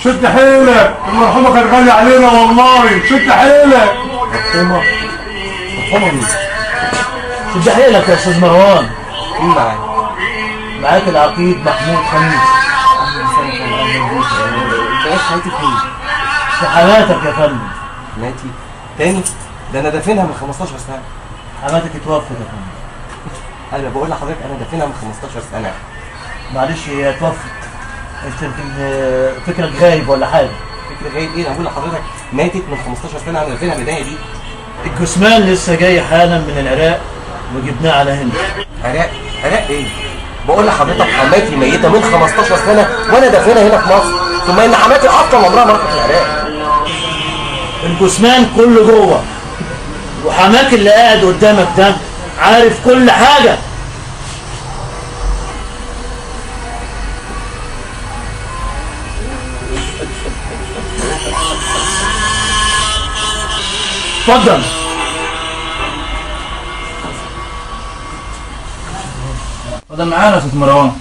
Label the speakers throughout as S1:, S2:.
S1: شد حيلك، المرحومة كانت غالية علينا والله، شد حيلك.
S2: مرحومة مين؟ شد حيلك يا استاذ مروان.
S3: مين معاك؟
S2: معاك العقيد محمود خميس.
S3: بقيت حياتي فين؟
S2: في حماتك يا فندم.
S3: حماتي؟ تاني؟ ده انا دافنها من 15 سنة.
S2: حماتك اتوفت يا فندم.
S3: انا بقول لحضرتك انا دافنها من 15 سنة.
S2: معلش هي اتوفت. انت يمكن فكرك غايب ولا حاجة.
S3: فكرة غايب ايه؟ انا بقول لحضرتك ماتت من 15 سنة، انا دافنها بداية دي.
S2: الجثمان لسه جاي حالا من العراق وجبناه على هنا.
S3: عراق؟ عراق ايه؟ بقول لحضرتك حماتي ميتة من 15 سنة وانا دافنها هنا في مصر، ثم ان حماتي اصلا عمرها ما راحت العراق.
S2: الجثمان كله جوه، وحماك اللي قاعد قدامك ده عارف كل حاجة. اتفضل.
S1: اتفضل معانا يا استاذ مروان.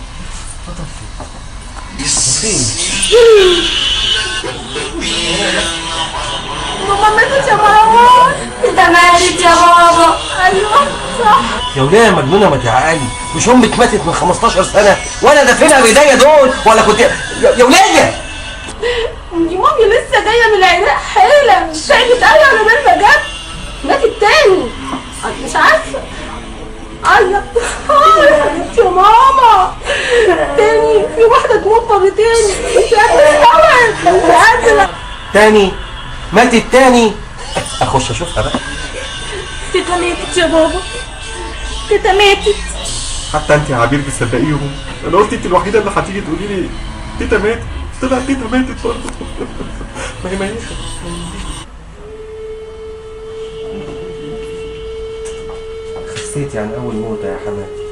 S4: ماما ماتت يا مروان. انت ماتت يا بابا. ايوه صح.
S3: يا وليه يا مجنونه ما تعقلي، مش امك ماتت من 15 سنه وانا دافنها بايديا دول، ولا كنت يا وليه؟
S4: دي مامي لسه جايه من العراق حالا، تعبت قوي على بال ما جت. ماتت تاني. مش عارفه. عيط. يا حبيبتي يا ماما. تاني في واحده تموت مرتين، مش قادره استوعب، مش قادره.
S3: تاني؟ ماتت تاني؟ اخش اشوفها بقى.
S4: تيتا ماتت يا بابا. تيتا ماتت.
S5: حتى انت يا عبير بتصدقيهم؟ انا قلت انت الوحيده اللي هتيجي تقولي لي تيتا ماتت، طلع تيتا ماتت برضه. ما هي ميته.
S3: خسيت يعني اول موته يا حماتي.